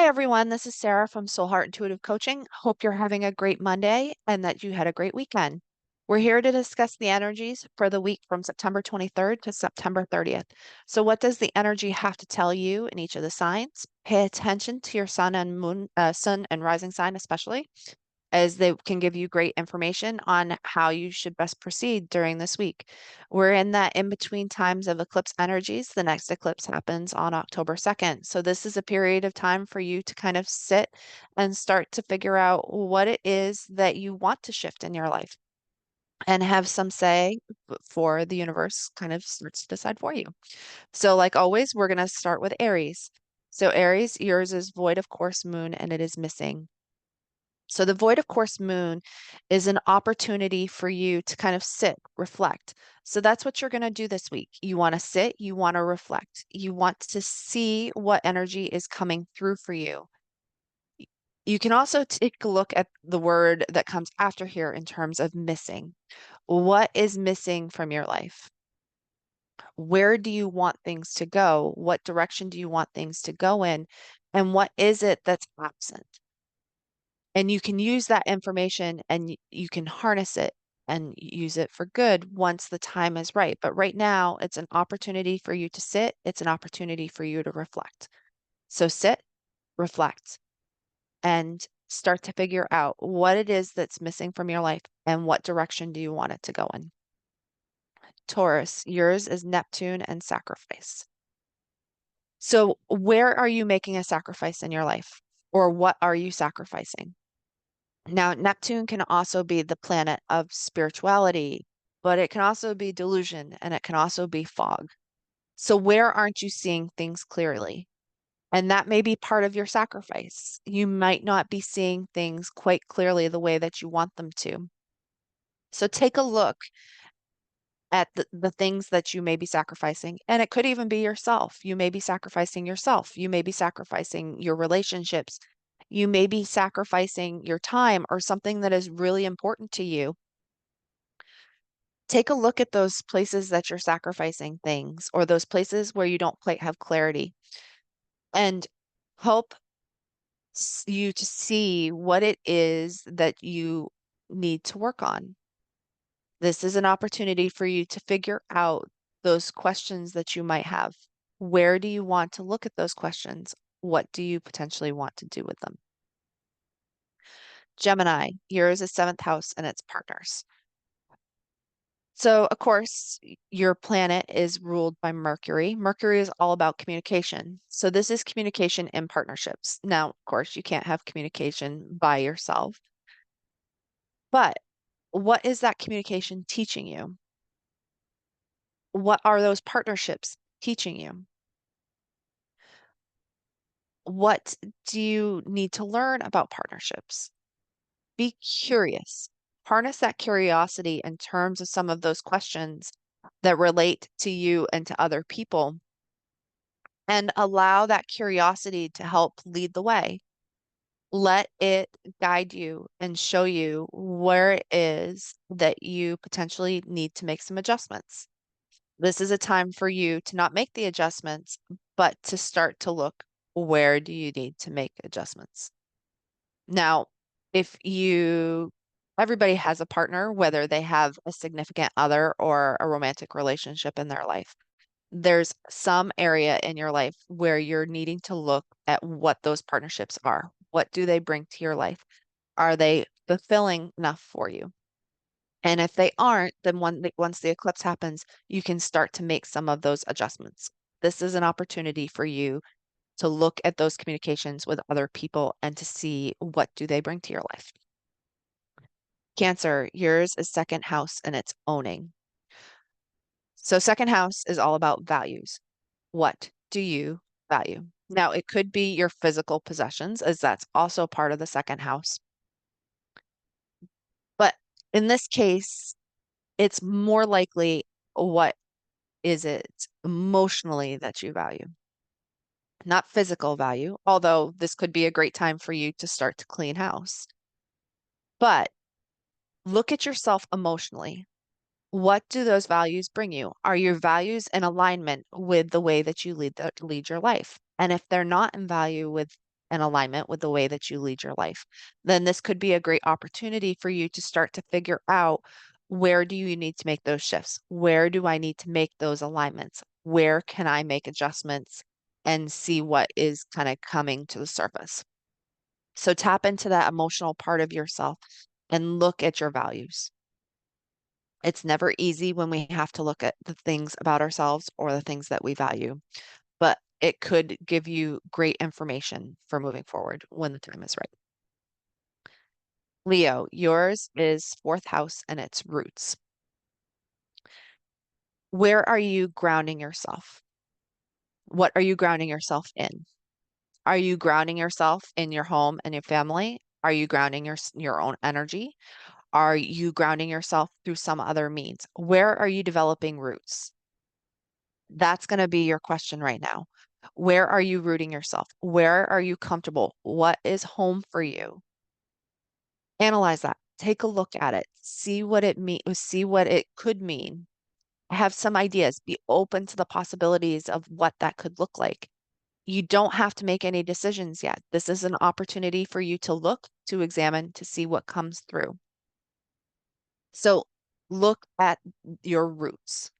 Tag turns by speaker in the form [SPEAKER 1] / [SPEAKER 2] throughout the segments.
[SPEAKER 1] Hi, everyone. This is Sarah from Soul Heart Intuitive Coaching. Hope you're having a great Monday and that you had a great weekend. We're here to discuss the energies for the week from September 23rd to September 30th. So, what does the energy have to tell you in each of the signs? Pay attention to your sun and moon, sun and rising sign, especially, as they can give you great information on how you should best proceed during this week. We're in that in between times of eclipse energies. The next eclipse happens on October 2nd. So, this is a period of time for you to kind of sit and start to figure out what it is that you want to shift in your life and have some say for the universe kind of starts to decide for you. So, like always, we're going to start with Aries. So, Aries, yours is void of course moon and it is missing. So the void of course moon is an opportunity for you to kind of sit, reflect. So that's what you're going to do this week. You want to sit, you want to reflect. You want to see what energy is coming through for you. You can also take a look at the word that comes after here in terms of missing. What is missing from your life? Where do you want things to go? What direction do you want things to go in? And what is it that's absent? And you can use that information and you can harness it and use it for good once the time is right. But right now, it's an opportunity for you to sit, it's an opportunity for you to reflect. So sit, reflect, and start to figure out what it is that's missing from your life and what direction do you want it to go in. Taurus, yours is Neptune and sacrifice. So, where are you making a sacrifice in your life? Or what are you sacrificing? Now, Neptune can also be the planet of spirituality, but it can also be delusion and it can also be fog. So, where aren't you seeing things clearly? And that may be part of your sacrifice. You might not be seeing things quite clearly the way that you want them to. So, take a look at the things that you may be sacrificing. And it could even be yourself. You may be sacrificing yourself. You may be sacrificing your relationships. You may be sacrificing your time or something that is really important to you. Take a look at those places that you're sacrificing things or those places where you don't quite have clarity and help you to see what it is that you need to work on. This is an opportunity for you to figure out those questions that you might have. Where do you want to look at those questions? What do you potentially want to do with them? Gemini, yours is seventh house and its partners. So, of course, your planet is ruled by Mercury. Mercury is all about communication. So, this is communication in partnerships. Now, of course, you can't have communication by yourself, but what is that communication teaching you? What are those partnerships teaching you? What do you need to learn about partnerships? Be curious. Harness that curiosity in terms of some of those questions that relate to you and to other people, and allow that curiosity to help lead the way. Let it guide you and show you where it is that you potentially need to make some adjustments. This is a time for you to not make the adjustments, but to start to look, where do you need to make adjustments? Now, if you, everybody has a partner, whether they have a significant other or a romantic relationship in their life. There's some area in your life where you're needing to look at what those partnerships are. What do they bring to your life? Are they fulfilling enough for you? And if they aren't, then once the eclipse happens, you can start to make some of those adjustments. This is an opportunity for you to look at those communications with other people and to see what do they bring to your life. Cancer, yours is second house and it's owning. So second house is all about values. What do you value? Now, it could be your physical possessions, as that's also part of the second house. But in this case, it's more likely what is it emotionally that you value, not physical value, although this could be a great time for you to start to clean house. But look at yourself emotionally. What do those values bring you? Are your values in alignment with the way that you lead your life? And if they're not in value with in alignment with the way that you lead your life, then this could be a great opportunity for you to start to figure out where do you need to make those shifts? Where do I need to make those alignments? Where can I make adjustments and see what is kind of coming to the surface? So tap into that emotional part of yourself and look at your values. It's never easy when we have to look at the things about ourselves or the things that we value, but it could give you great information for moving forward when the time is right. Leo, yours is fourth house and its roots. Where are you grounding yourself? What are you grounding yourself in? Are you grounding yourself in your home and your family? Are you grounding your own energy? Are you grounding yourself through some other means? Where are you developing roots? That's going to be your question right now. Where are you rooting yourself? Where are you comfortable? What is home for you? Analyze that. Take a look at it. See what it mean, see what it could mean. Have some ideas. Be open to the possibilities of what that could look like. You don't have to make any decisions yet. This is an opportunity for you to look, to examine, to see what comes through. So look at your roots.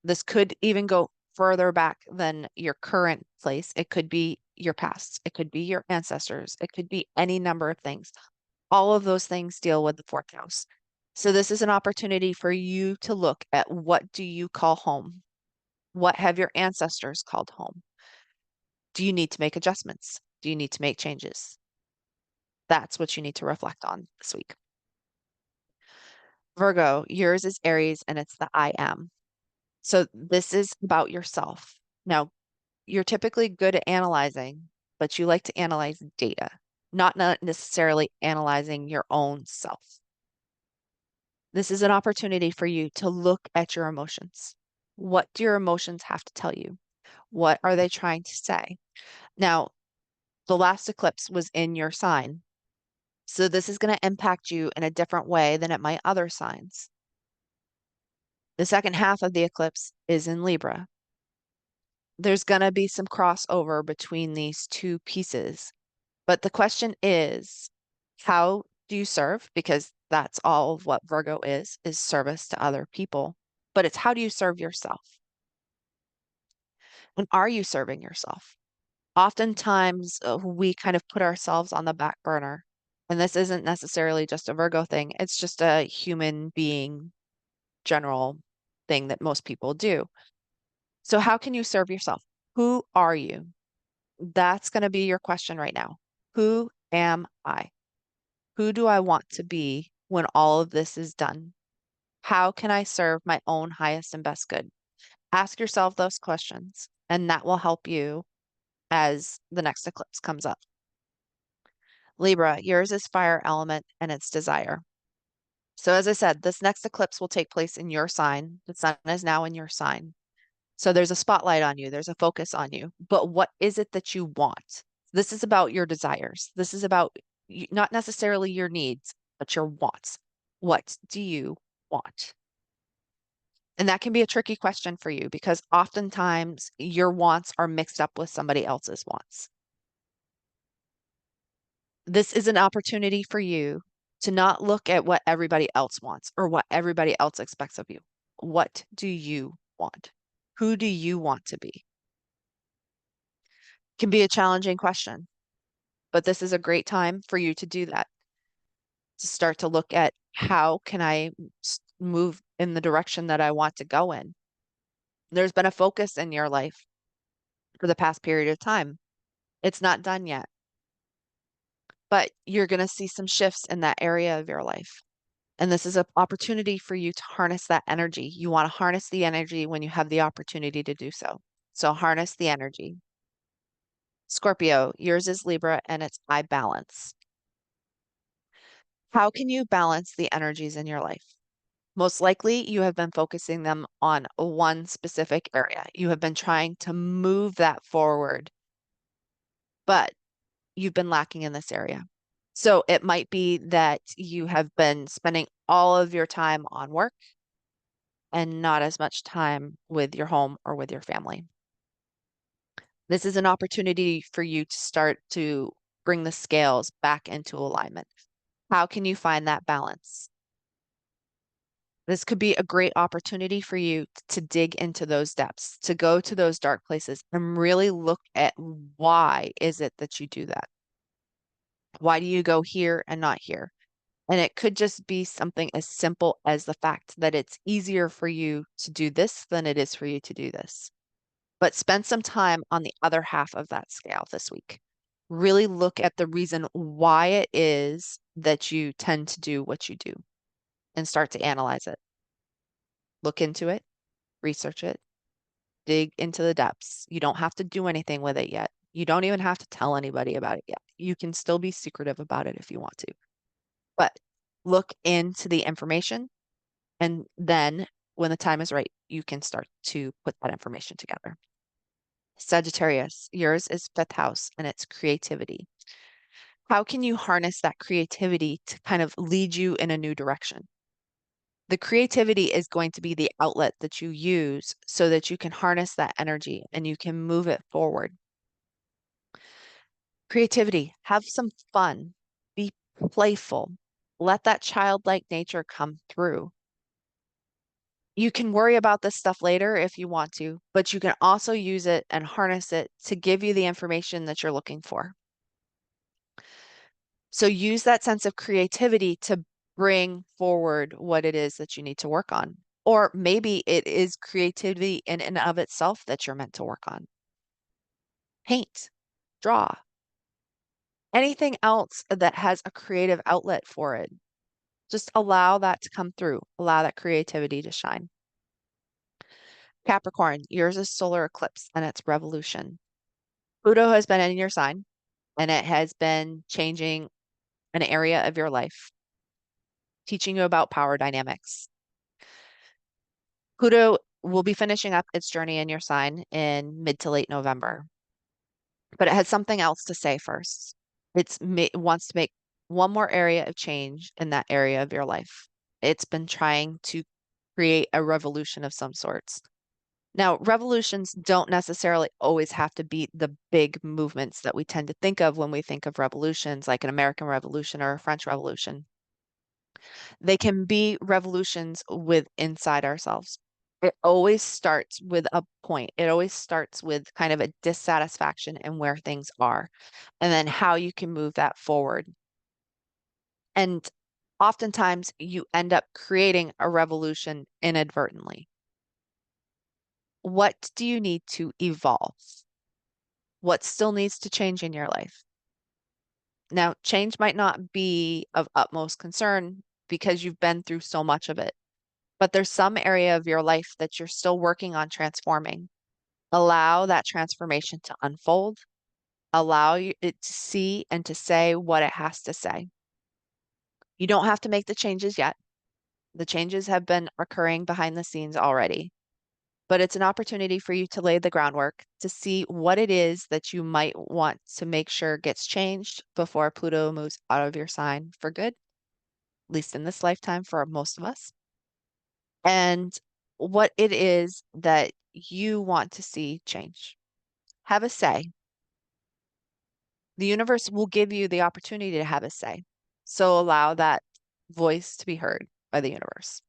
[SPEAKER 1] This could even go further back than your current place. It could be your past. It could be your ancestors. It could be any number of things. All of those things deal with the fourth house. So this is an opportunity for you to look at what do you call home? What have your ancestors called home? Do you need to make adjustments? Do you need to make changes? That's what you need to reflect on this week. Virgo, yours is Aries and it's the I am. So this is about yourself. Now, you're typically good at analyzing, but you like to analyze data, not necessarily analyzing your own self. This is an opportunity for you to look at your emotions. What do your emotions have to tell you? What are they trying to say? Now, the last eclipse was in your sign. So this is going to impact you in a different way than it might other signs. The second half of the eclipse is in Libra. There's going to be some crossover between these two pieces. But the question is, how do you serve? Because that's all of what Virgo is service to other people. But it's how do you serve yourself? And are you serving yourself? Oftentimes, we kind of put ourselves on the back burner. And this isn't necessarily just a Virgo thing, it's just a human being general thing that most people do. So, how can you serve yourself? Who are you? That's going to be your question right now. Who am I? Who do I want to be when all of this is done? How can I serve my own highest and best good? Ask yourself those questions, and that will help you as the next eclipse comes up. Libra, yours is fire element and it's desire. So, as I said, this next eclipse will take place in your sign. The sun is now in your sign. So, there's a spotlight on you, there's a focus on you. But what is it that you want? This is about your desires. This is about not necessarily your needs, but your wants. What do you want? And that can be a tricky question for you because oftentimes your wants are mixed up with somebody else's wants. This is an opportunity for you to not look at what everybody else wants or what everybody else expects of you. What do you want? Who do you want to be? Can be a challenging question, but this is a great time for you to do that, to start to look at how can I move in the direction that I want to go in. There's been a focus in your life for the past period of time. It's not done yet, but you're going to see some shifts in that area of your life. And this is an opportunity for you to harness that energy. You want to harness the energy when you have the opportunity to do so. So harness the energy. Scorpio, yours is Libra and it's I balance. How can you balance the energies in your life? Most likely, you have been focusing them on one specific area. You have been trying to move that forward, but you've been lacking in this area. So it might be that you have been spending all of your time on work and not as much time with your home or with your family. This is an opportunity for you to start to bring the scales back into alignment. How can you find that balance? This could be a great opportunity for you to dig into those depths, to go to those dark places and really look at why is it that you do that? Why do you go here and not here? And it could just be something as simple as the fact that it's easier for you to do this than it is for you to do this. But spend some time on the other half of that scale this week. Really look at the reason why it is that you tend to do what you do and start to analyze it. Look into it, research it, dig into the depths. You don't have to do anything with it yet. You don't even have to tell anybody about it yet. You can still be secretive about it if you want to. But look into the information, and then when the time is right, you can start to put that information together. Sagittarius, yours is fifth house and it's creativity. How can you harness that creativity to kind of lead you in a new direction? The creativity is going to be the outlet that you use so that you can harness that energy and you can move it forward. Creativity, have some fun, be playful, let that childlike nature come through. You can worry about this stuff later if you want to, but you can also use it and harness it to give you the information that you're looking for. So use that sense of creativity to bring forward what it is that you need to work on. Or maybe it is creativity in and of itself that you're meant to work on. Paint, draw, anything else that has a creative outlet for it. Just allow that to come through, allow that creativity to shine. Capricorn, yours is solar eclipse and it's revolution. Pluto has been in your sign and it has been changing an area of your life, teaching you about power dynamics. Pluto will be finishing up its journey in your sign in mid to late November, but it has something else to say first. It wants to make one more area of change in that area of your life. It's been trying to create a revolution of some sorts. Now, revolutions don't necessarily always have to be the big movements that we tend to think of when we think of revolutions, like an American Revolution or a French Revolution. They can be revolutions with inside ourselves. It always starts with a point. It always starts with kind of a dissatisfaction in where things are, and then how you can move that forward. And oftentimes you end up creating a revolution inadvertently. What do you need to evolve? What still needs to change in your life? Now, change might not be of utmost concern because you've been through so much of it, but there's some area of your life that you're still working on transforming. Allow that transformation to unfold. Allow it to see and to say what it has to say. You don't have to make the changes yet. The changes have been occurring behind the scenes already, but it's an opportunity for you to lay the groundwork to see what it is that you might want to make sure gets changed before Pluto moves out of your sign for good, at least in this lifetime for most of us, and what it is that you want to see change. Have a say. The universe will give you the opportunity to have a say. So allow that voice to be heard by the universe.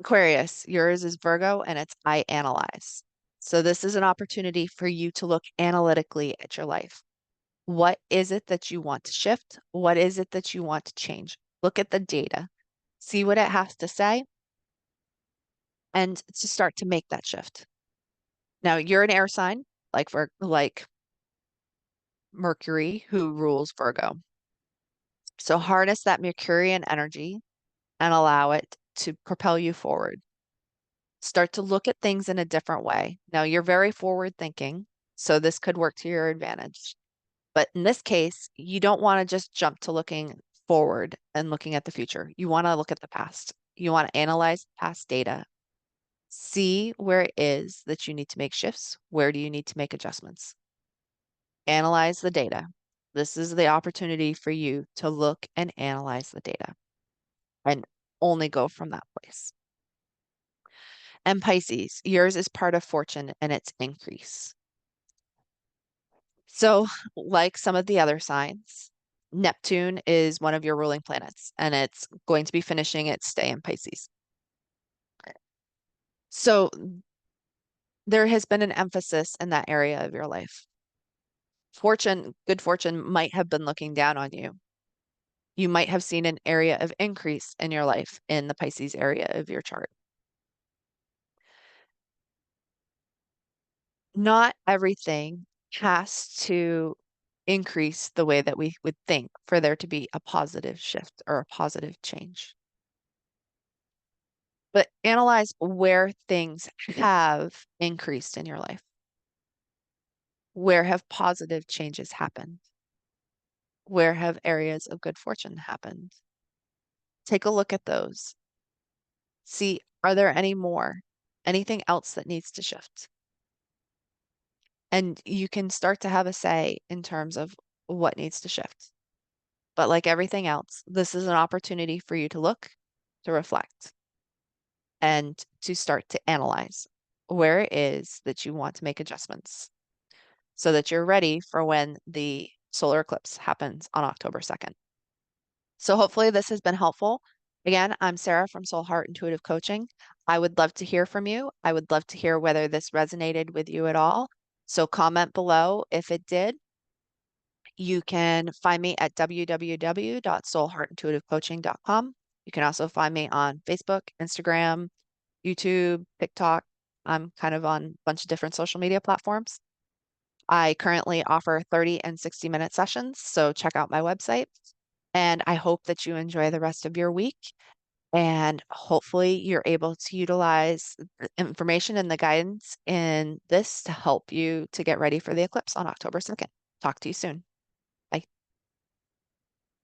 [SPEAKER 1] Aquarius, yours is Virgo and it's I analyze. So this is an opportunity for you to look analytically at your life. What is it that you want to shift? What is it that you want to change? Look at the data, see what it has to say, and to start to make that shift. Now, you're an air sign, like Mercury, who rules Virgo. So harness that Mercurian energy and allow it to propel you forward. Start to look at things in a different way. Now, you're very forward thinking, so this could work to your advantage. But in this case, you don't want to just jump to looking forward and looking at the future. You want to look at the past. You want to analyze past data, see where it is that you need to make shifts. Where do you need to make adjustments? Analyze the data. This is the opportunity for you to look and analyze the data and only go from that place. And Pisces, yours is part of fortune and its increase. So, like some of the other signs, Neptune is one of your ruling planets, and it's going to be finishing its stay in Pisces. So, there has been an emphasis in that area of your life. Fortune, good fortune might have been looking down on you. You might have seen an area of increase in your life in the Pisces area of your chart. Not everything has to increase the way that we would think for there to be a positive shift or a positive change. But analyze where things have increased in your life. Where have positive changes happened? Where have areas of good fortune happened? Take a look at those. See, are there any more? Anything else that needs to shift? And you can start to have a say in terms of what needs to shift. But like everything else, this is an opportunity for you to look, to reflect, and to start to analyze where it is that you want to make adjustments so that you're ready for when the solar eclipse happens on October 2nd. So hopefully this has been helpful. Again, I'm Sarah from Soul Heart Intuitive Coaching. I would love to hear from you. I would love to hear whether this resonated with you at all. So comment below if it did. You can find me at www.soulheartintuitivecoaching.com. You can also find me on Facebook, Instagram, YouTube, TikTok. I'm kind of on a bunch of different social media platforms. I currently offer 30 and 60-minute sessions, so check out my website. And I hope that you enjoy the rest of your week. And hopefully, you're able to utilize the information and the guidance in this to help you to get ready for the eclipse on October 2nd. Talk to you soon.